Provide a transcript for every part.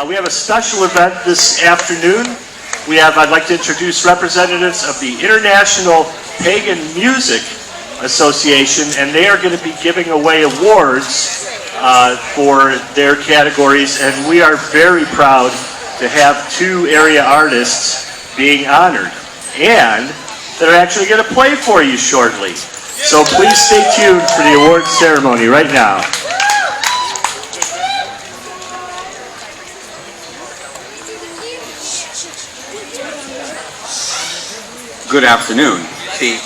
We have a special event this afternoon. I'd like to introduce representatives of the International Pagan Music Association, and they are going to be giving away awards for their categories, and we are very proud to have two area artists being honored, and they're actually going to play for you shortly. So please stay tuned for the award ceremony right now. Good afternoon. See,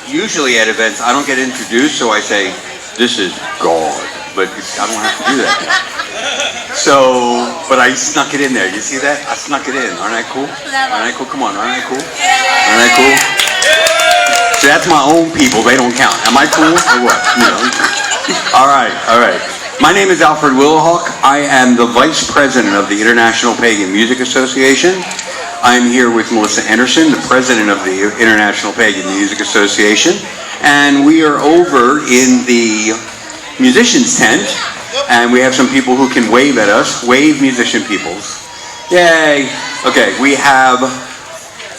usually at events I don't get introduced, so I say, "This is God," but I don't have to do that now. So, but I snuck it in there. You see that? I snuck it in. Aren't I cool? Aren't I cool? Come on, aren't I cool? Aren't I cool? So that's my own people. They don't count. Am I cool or what? You know. All right, all right. My name is Alfred Willowhawk. I am the Vice President of the International Pagan Music Association. I'm here with Melissa Anderson, the President of the International Pagan Music Association, and we are over in the musicians tent, and we have some people who can wave at us. Wave, musician peoples. Yay! Okay, we have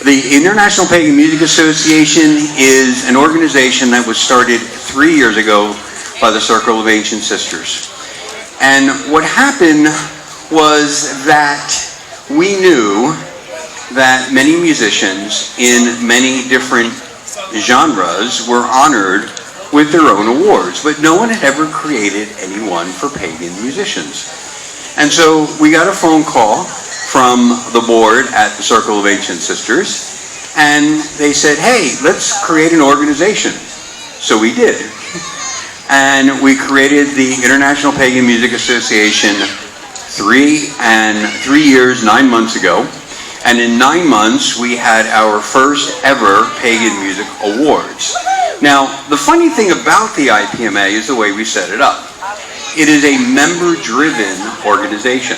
the International Pagan Music Association is an organization that was started 3 years ago by the Circle of Ancient Sisters. And what happened was that we knew that many musicians in many different genres were honored with their own awards, but no one had ever created any one for pagan musicians. And so we got a phone call from the board at the Circle of Ancient Sisters, and they said, "Hey, let's create an organization." So we did. And we created the International Pagan Music Association 3 years, 9 months ago. And in 9 months, we had our first ever Pagan Music Awards. Now, the funny thing about the IPMA is the way we set it up. It is a member-driven organization.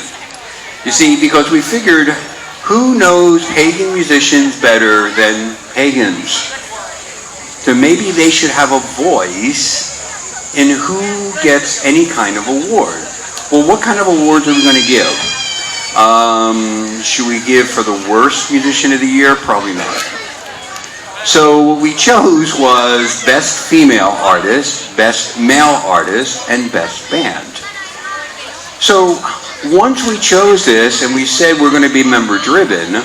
You see, because we figured, who knows pagan musicians better than pagans? So maybe they should have a voice in who gets any kind of award. Well, what kind of awards are we going to give? Should we give for the worst musician of the year? Probably not. So what we chose was best female artist, best male artist, and best band. So once we chose this and we said we're going to be member driven,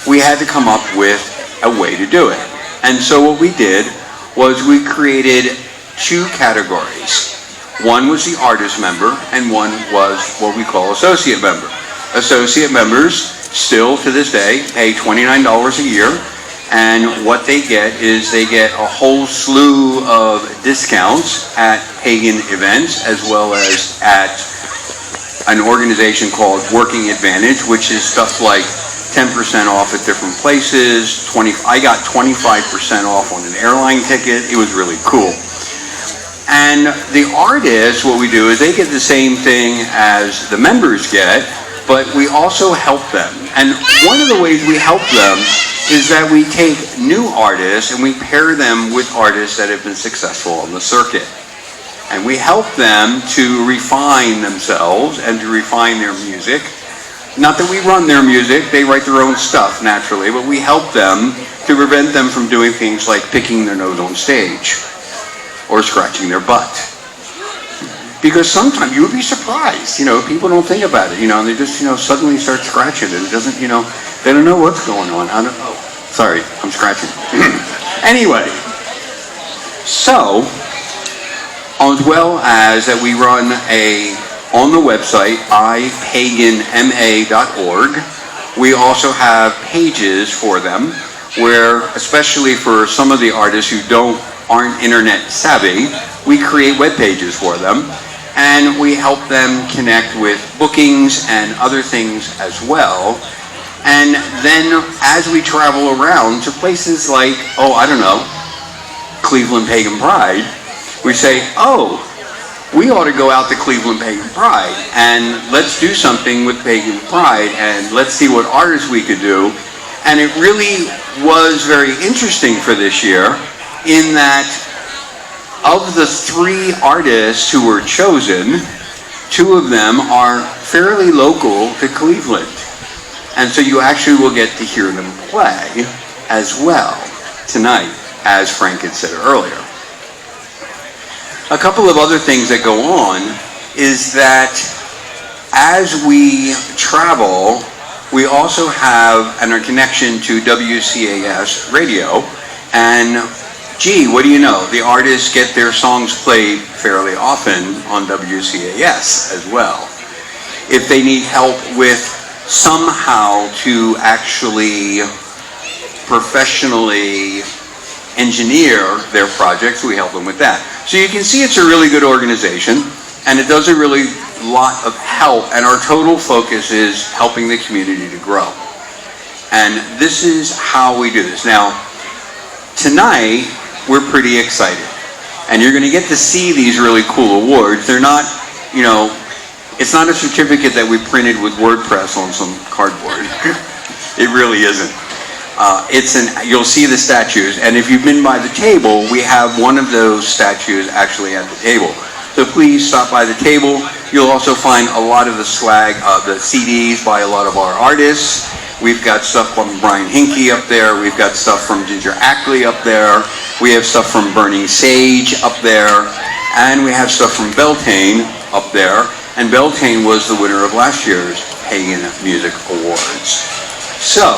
we had to come up with a way to do it. And so what we did was we created 2 categories. One was the artist member, and one was what we call associate member. Associate members, still to this day, pay $29 a year, and what they get is they get a whole slew of discounts at pagan events, as well as at an organization called Working Advantage, which is stuff like 10% off at different places. I got 25% off on an airline ticket. It was really cool. And the artists, what we do is they get the same thing as the members get, but we also help them. And one of the ways we help them is that we take new artists and we pair them with artists that have been successful on the circuit. And we help them to refine themselves and to refine their music. Not that we run their music, they write their own stuff naturally, but we help them to prevent them from doing things like picking their nose on stage or scratching their butt. Because sometimes you would be surprised, people don't think about it, and they just, suddenly start scratching and it doesn't, they don't know what's going on. Sorry, I'm scratching. Anyway, so, as well as that we run on the website, ipaganma.org, we also have pages for them where, especially for some of the artists who aren't internet savvy, we create web pages for them. And we help them connect with bookings and other things as well. And then as we travel around to places like, Cleveland Pagan Pride, we say, we ought to go out to Cleveland Pagan Pride and let's do something with Pagan Pride and let's see what artists we could do. And it really was very interesting for this year in that of the 3 artists who were chosen, 2 of them are fairly local to Cleveland. And so you actually will get to hear them play as well tonight, as Frank had said earlier. A couple of other things that go on is that as we travel, we also have a connection to WCAS radio. And gee, what do you know? The artists get their songs played fairly often on WCAS as well. If they need help with somehow to actually professionally engineer their projects, we help them with that. So you can see it's a really good organization, and it does a really lot of help, and our total focus is helping the community to grow. And this is how we do this. Now, tonight, we're pretty excited. And you're going to get to see these really cool awards. They're not, you know, it's not a certificate that we printed with WordPress on some cardboard. It really isn't. You'll see the statues, and if you've been by the table, we have one of those statues actually at the table. So please stop by the table. You'll also find a lot of the swag, the CDs by a lot of our artists. We've got stuff from Brian Hinkey up there. We've got stuff from Ginger Ackley up there. We have stuff from Burning Sage up there. And we have stuff from Beltane up there. And Beltane was the winner of last year's Pagan Music Awards. So,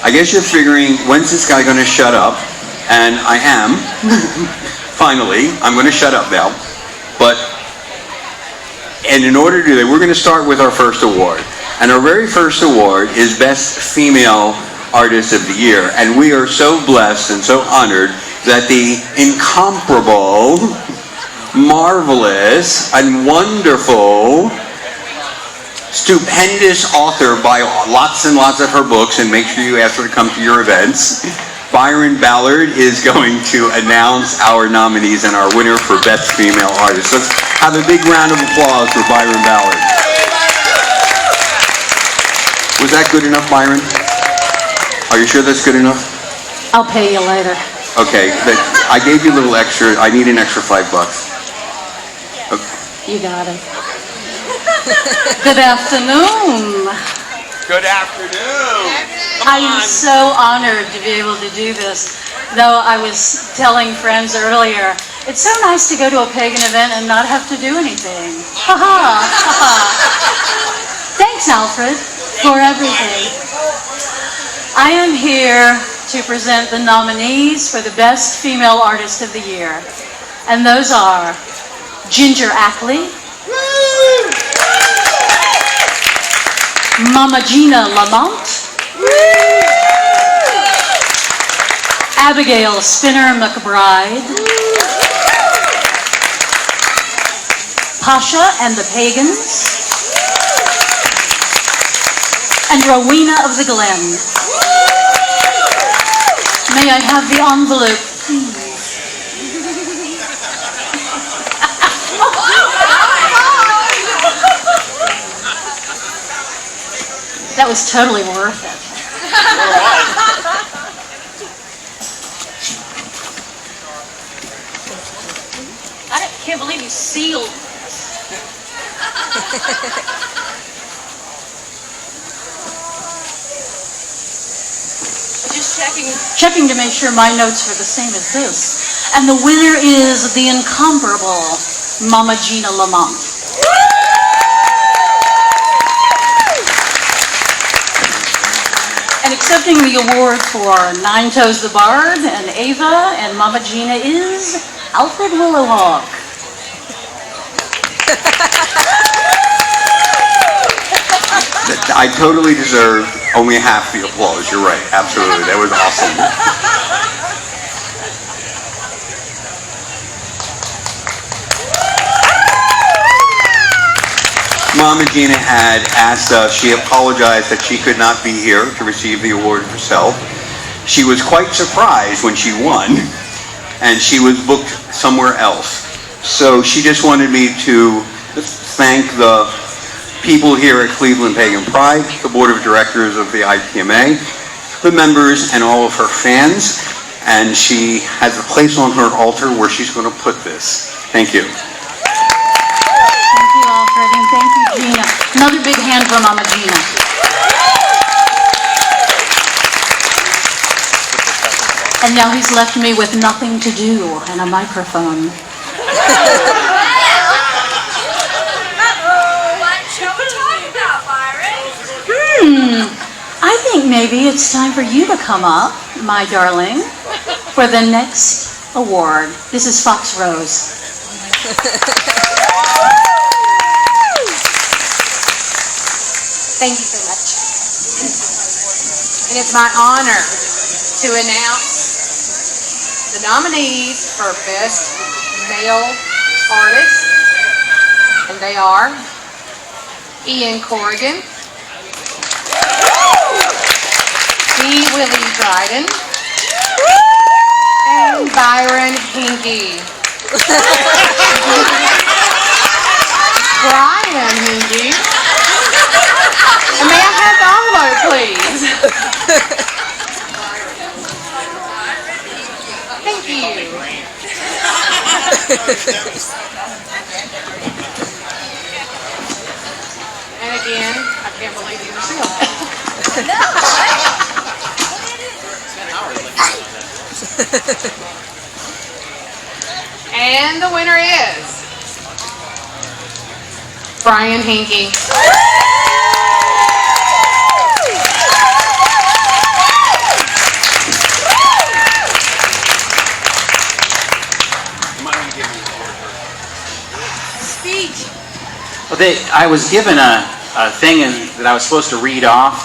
I guess you're figuring, when's this guy going to shut up? And I am. Finally, I'm going to shut up now. And in order to do that, we're going to start with our first award. And our very first award is Best Female Artist of the Year. And we are so blessed and so honored that the incomparable, marvelous, and wonderful, stupendous author, buy lots and lots of her books, and make sure you ask her to come to your events, Byron Ballard is going to announce our nominees and our winner for Best Female Artist. Let's have a big round of applause for Byron Ballard. Was that good enough, Byron? Are you sure that's good enough? I'll pay you later. Okay, I gave you a little extra. I need an extra $5. Okay. You got it. Good afternoon. Good afternoon. I am so honored to be able to do this. Though I was telling friends earlier, it's so nice to go to a pagan event and not have to do anything. Ha ha, ha ha. Thanks, Alfred, for everything. I am here to present the nominees for the Best Female Artist of the Year. And those are Ginger Ackley, Mama Gina LaMonte, Abigail Spinner McBride, Pasha and the Pagans, and Rowena of the Glen. May I have the envelope, please? That was totally worth it. I can't believe you sealed Just checking to make sure my notes are the same as this. And the winner is the incomparable Mama Gina LaMonte. And accepting the award for Nine Toes the Bard and Ava and Mama Gina is Alfred Willowhawk. I totally deserved only half the applause. You're right. Absolutely. That was awesome. Mama Gina had asked us, she apologized that she could not be here to receive the award herself. She was quite surprised when she won, and she was booked somewhere else. So she just wanted me to thank the people here at Cleveland Pagan Pride, the board of directors of the IPMA, the members, and all of her fans. And she has a place on her altar where she's going to put this. Thank you. Thank you, Alfred, and thank you, Gina. Another big hand for Mama Gina. And now he's left me with nothing to do and a microphone. What shall we talk about, Byron? I think maybe it's time for you to come up, my darling, for the next award. This is Fox Rose. Thank you so much. And it's my honor to announce the nominees for Best Male Artist. And they are Ian Corrigan, B. Willie Dryden, and Byron Hinkie. Brian Hinkie. And may I have the envelope, please? Thank you. And again, I can't believe you were still. And the winner is Brian Hinkie. Well, I was given a thing that I was supposed to read off.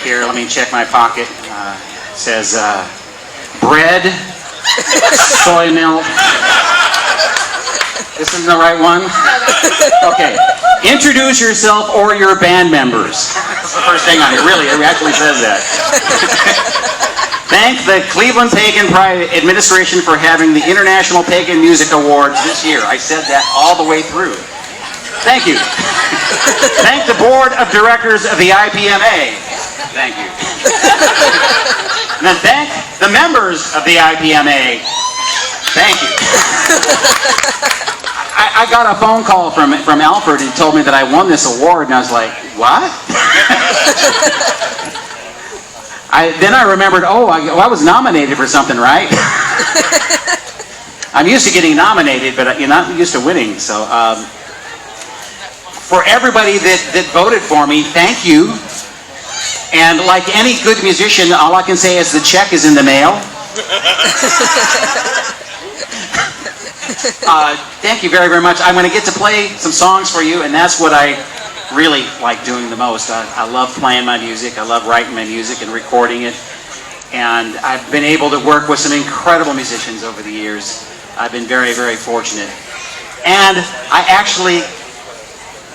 Here, let me check my pocket. It says bread, soy milk. This isn't the right one? Okay. Introduce yourself or your band members. That's the first thing on it. Really, it actually says that. Thank the Cleveland Pagan Pride Administration for having the International Pagan Music Awards this year. I said that all the way through. Thank you. Thank the Board of Directors of the IPMA. Thank you. And then thank the members of the IPMA. Thank you. I got a phone call from Alfred and told me that I won this award, and I was like, what? Then I remembered, I was nominated for something, right? I'm used to getting nominated, but you're not used to winning. So for everybody that voted for me, thank you. And like any good musician, all I can say is the check is in the mail. Thank you very, very much. I'm going to get to play some songs for you, and that's what I really like doing the most. I love playing my music. I love writing my music and recording it. And I've been able to work with some incredible musicians over the years. I've been very, very fortunate. And I actually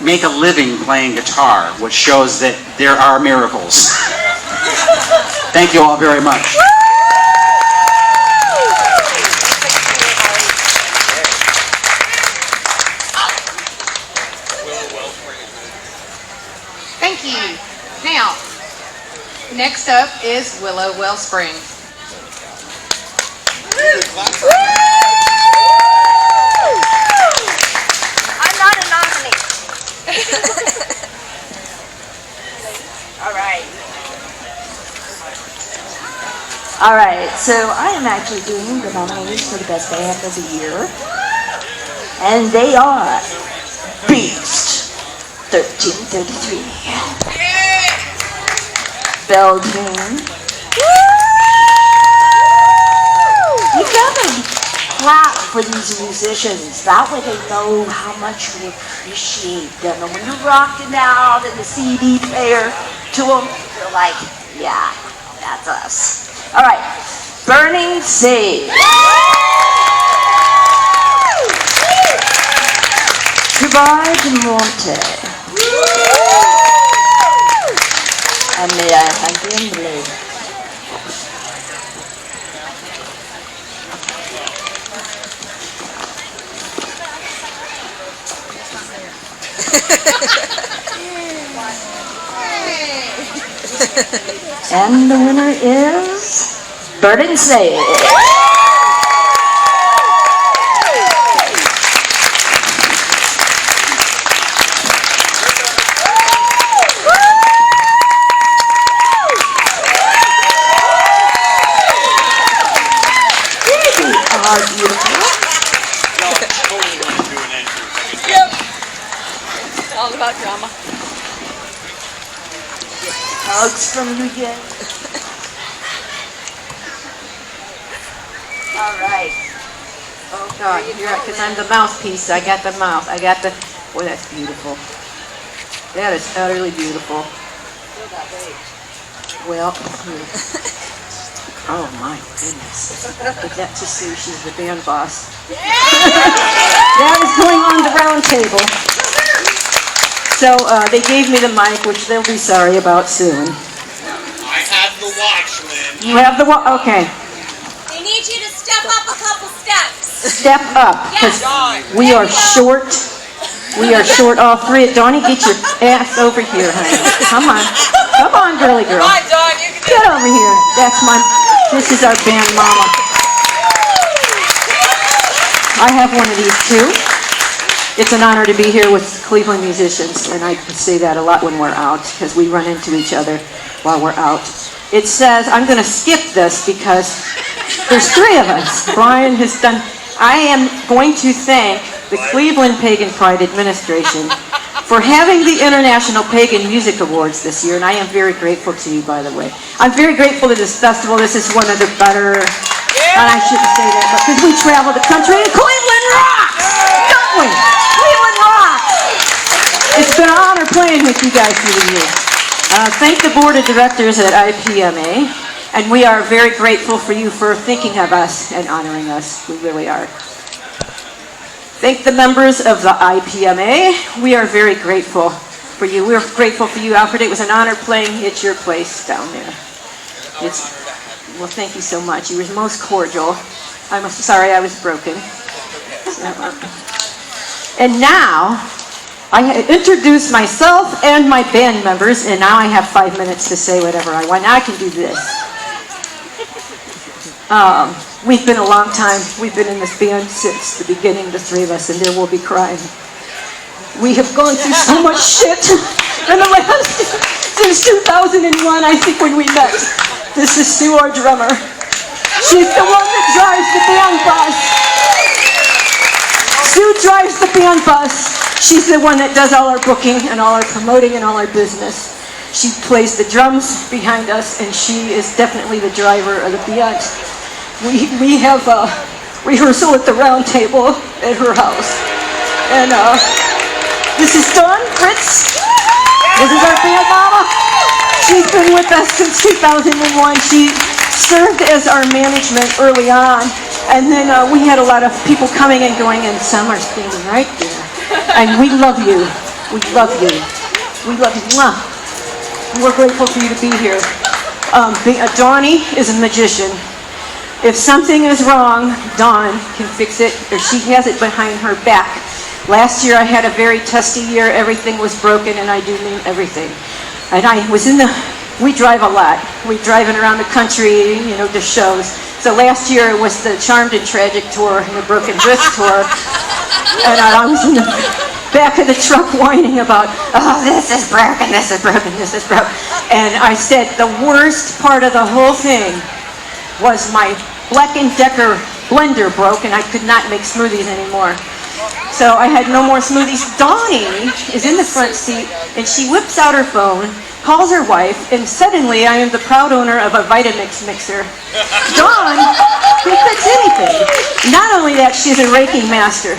make a living playing guitar, which shows that there are miracles. Thank you all very much. Thank you. Now, next up is Willo Wellspring. I'm not a nominee. All right, so I am actually doing the nominees for the best band of the year. And they are Beast 1333, Belgium. You gotta clap for these musicians. That way they know how much we appreciate them. And when you're rocking out in the CD player to them, they're like, yeah, that's us. All right, Burning Sage. LaMonte. And may I hand you the lady. And the winner is Burning Sage. all about drama. Hugs from you again. All right. Oh, God, you're right, because I'm the mouthpiece. I got the mouth. I got the... Boy, that's beautiful. That is utterly beautiful. Well, oh my goodness. But that just see she's the band boss. That is going on the round table. So they gave me the mic, which they'll be sorry about soon. I have the watchman. You have the okay. They need you to step up a couple steps. Step up, because we are short. We are short, all three. Donnie, get your ass over here, honey. Come on. Come on, girly girl. Come on, Dawn, you can do Get over here. This is our band mama. I have one of these too. It's an honor to be here with Cleveland musicians, and I say that a lot when we're out, because we run into each other while we're out. It says, I'm going to skip this because there's three of us. Brian has done, I am going to thank the Cleveland Pagan Pride Administration for having the International Pagan Music Awards this year, and I am very grateful to you, by the way. I'm very grateful to this festival. This is one of the better, and I shouldn't say that, but because we travel the country, and Cleveland rocks! Don't we? Cleveland rocks! It's been an honor playing with you guys through the year. Thank the board of directors at IPMA, and we are very grateful for you for thinking of us and honoring us. We really are. Thank the members of the IPMA. We are very grateful for you. We're grateful for you, Alfred. It was an honor playing at your place down there. Well, thank you so much. You were most cordial. I'm sorry I was broken. And now, I introduced myself and my band members, and now I have 5 minutes to say whatever I want. Now I can do this. We've been a long time. We've been in this band since the beginning, the three of us, and there will be crying. We have gone through so much shit in the last, since 2001, I think, when we met. This is Sue, our drummer. She's the one that drives the band bus. Sue drives the band bus. She's the one that does all our booking and all our promoting and all our business. She plays the drums behind us, and she is definitely the driver of the band. We have a rehearsal at the round table at her house. And this is Dawn Fritz. This is our band mama. She's been with us since 2001. She served as our management early on. And then we had a lot of people coming and going, and some are standing right there. And we love you. We love you. We love you. Mwah. We're grateful for you to be here. Donnie is a magician. If something is wrong, Dawn can fix it, or she has it behind her back. Last year I had a very testy year. Everything was broken, and I do mean everything. And I was we drive a lot. We're driving around the country, to shows. So last year it was the Charmed and Tragic tour and the Broken Wrist tour. And I was in the back of the truck whining about, oh, this is broken, this is broken, this is broken. And I said the worst part of the whole thing was my Black & Decker blender broke, and I could not make smoothies anymore. So I had no more smoothies. Donnie is in the front seat, and she whips out her phone, calls her wife, and suddenly I am the proud owner of a Vitamix mixer. Dawn can fix anything. Not only that, she's a Reiki master.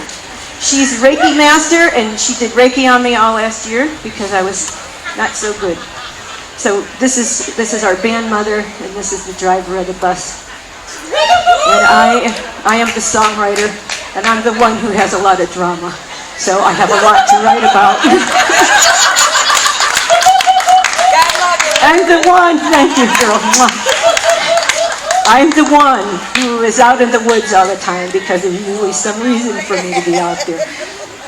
She's a Reiki master, and she did Reiki on me all last year because I was not so good. So this is our band mother, and this is the driver of the bus. And I am the songwriter, and I'm the one who has a lot of drama. So I have a lot to write about. I'm the one, thank you, girl. I'm the one who is out in the woods all the time because there's usually some reason for me to be out there.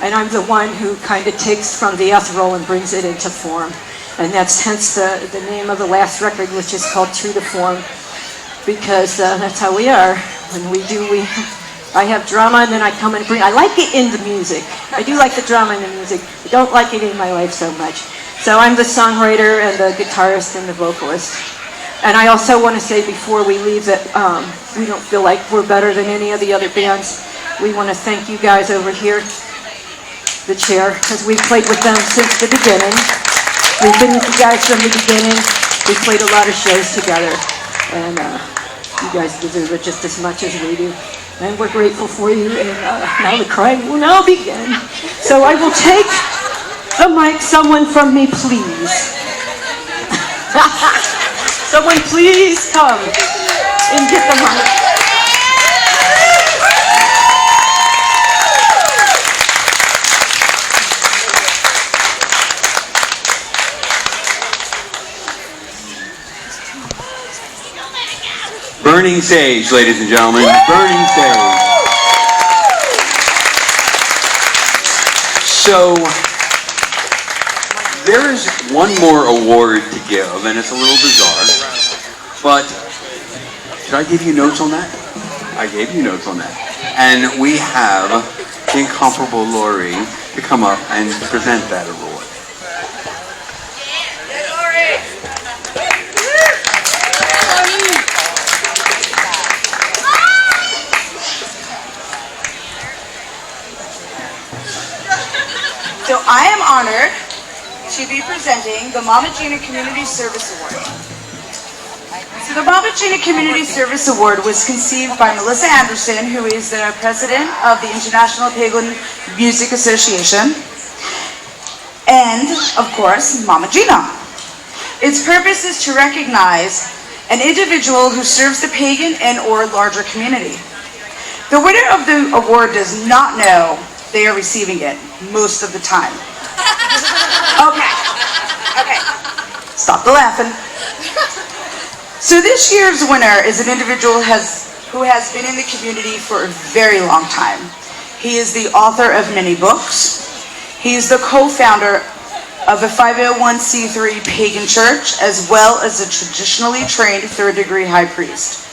And I'm the one who kind of takes from the ethereal and brings it into form. And that's hence the name of the last record, which is called True to Form, because that's how we are. When I have drama, and then I come and I like it in the music. I do like the drama in the music. I don't like it in my life so much. So I'm the songwriter and the guitarist and the vocalist. And I also want to say before we leave that we don't feel like we're better than any of the other bands. We want to thank you guys over here. the chair, because we've played with them since the beginning. We've been with you guys from the beginning. We've played a lot of shows together, and you guys deserve it just as much as we do. And we're grateful for you, and now the crying will now begin. So I will take the mic. Someone from me, please. Someone please come and get the mic. Burning sage, ladies and gentlemen. Burning sage. So, there's one more award to give, and it's a little bizarre, but did I give you notes on that? I gave you notes on that. And we have the incomparable Lori to come up and present that award. So I am honored to be presenting the Gina Community Service Award. So the Gina Community Service Award was conceived by Melissa Anderson, who is the president of the International Pagan Music Association, and, of course, Gina. Its purpose is to recognize an individual who serves the pagan and or larger community. The winner of the award does not know they are receiving it most of the time. Okay. Stop the laughing. So this year's winner is an individual who has been in the community for a very long time. He is the author of many books. He is the co-founder of a 501c3 pagan church, as well as a traditionally trained third-degree high priest.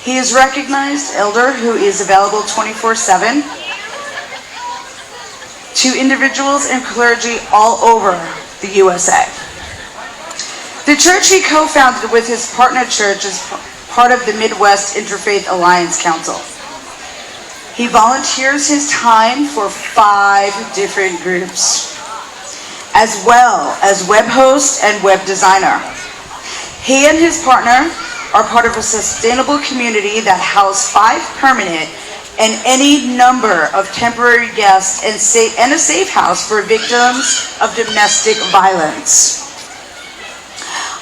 He is recognized elder who is available 24/7 to individuals and clergy all over the USA. The church he co-founded with his partner church is part of the Midwest Interfaith Alliance Council. He volunteers his time for 5 different groups, as well as web host and web designer. He and his partner are part of a sustainable community that houses 5 permanent and any number of temporary guests and a safe house for victims of domestic violence.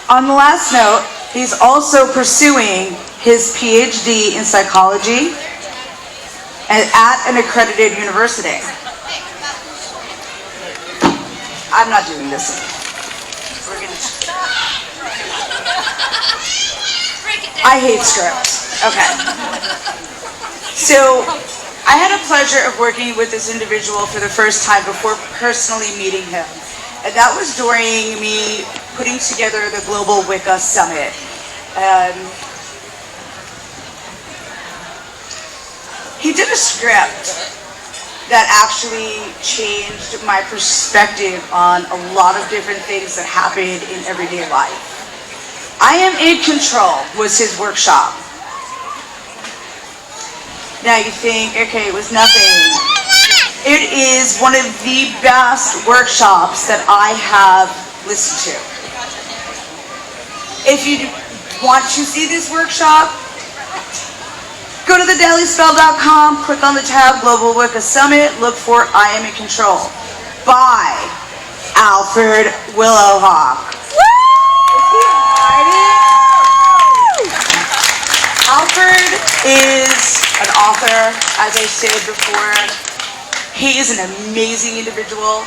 On the last note, he's also pursuing his PhD in psychology at an accredited university. I'm not doing this. I hate scripts. Okay. So, I had a pleasure of working with this individual for the first time before personally meeting him. And that was during me putting together the Global Wicca Summit. He did a script that actually changed my perspective on a lot of different things that happened in everyday life. I Am in Control was his workshop. Now you think, okay, it was nothing. It is one of the best workshops that I have listened to. If you want to see this workshop, go to thedailyspell.com, click on the tab Global Wicca Summit, look for I Am in Control by Alfred Willowhawk. Alfred is an author, as I said before. He is an amazing individual.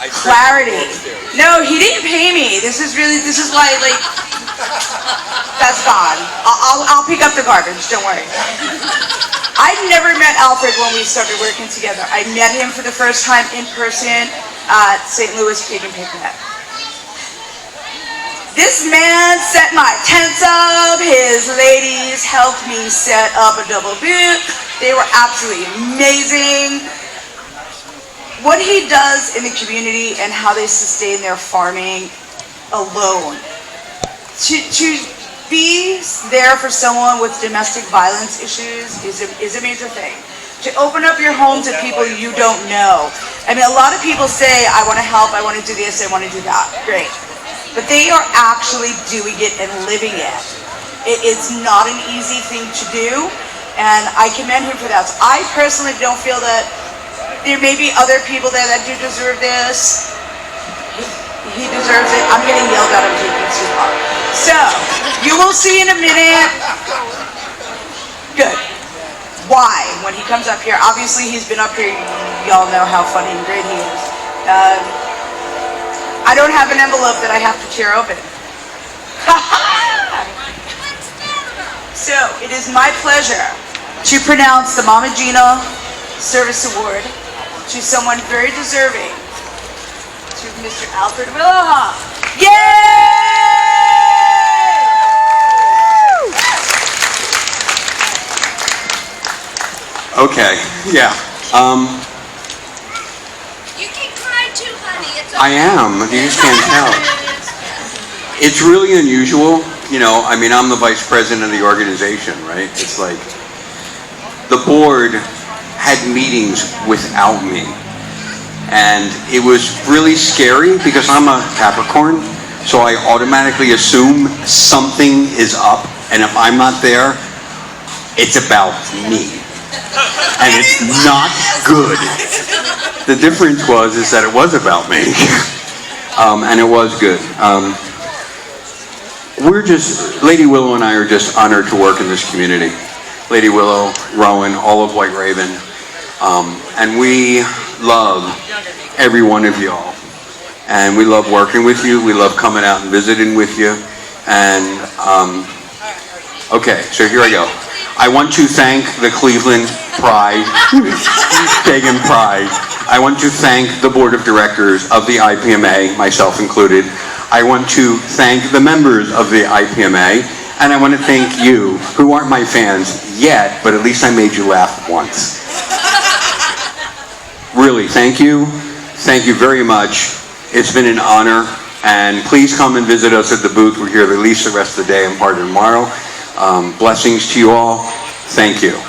Clarity. No, he didn't pay me. This is why, like, that's gone. I'll pick up the garbage, don't worry. I'd never met Alfred when we started working together. I met him for the first time in person at St. Louis Pagan Picnic. This man set my tents up. His ladies helped me set up a double boot. They were absolutely amazing. What he does in the community and how they sustain their farming alone. To be there for someone with domestic violence issues is a major thing. to open up your home to people you don't know. I mean, a lot of people say, I want to help, I want to do this, I want to do that. Great. But they are actually doing it and living it. It's not an easy thing to do, and I commend him for that. So I personally don't feel that there may be other people there that do deserve this. He deserves it. I'm getting yelled at, I'm taking too long. So, you will see in a minute. Good. Why? When he comes up here, obviously he's been up here, y'all know how funny and great he is. I don't have an envelope that I have to tear open. So, it is my pleasure to pronounce the Mama Gina Service Award to someone very deserving, to Mr. Alfred Willowhawk. Yay! Okay, yeah. You can cry too, honey. It's I am. You just can't tell. It's really unusual. You know, I mean, I'm the vice president of the organization, right? It's like the board had meetings without me. And it was really scary because I'm a Capricorn, so I automatically assume something is up, and if I'm not there, it's about me. And it's not good. The difference is that it was about me. And it was good. Lady Willow and I are just honored to work in this community. Lady Willow, Rowan, all of White Raven. And we love every one of y'all. And we love working with you. We love coming out and visiting with you. And, okay, so here I go. I want to thank the Cleveland Pride, Pagan Pride. I want to thank the board of directors of the IPMA, myself included. I want to thank the members of the IPMA, and I want to thank you, who aren't my fans yet, but at least I made you laugh once. Really, thank you. Thank you very much. It's been an honor, and please come and visit us at the booth. We're here at least the rest of the day and part of tomorrow. Blessings to you all. Thank you.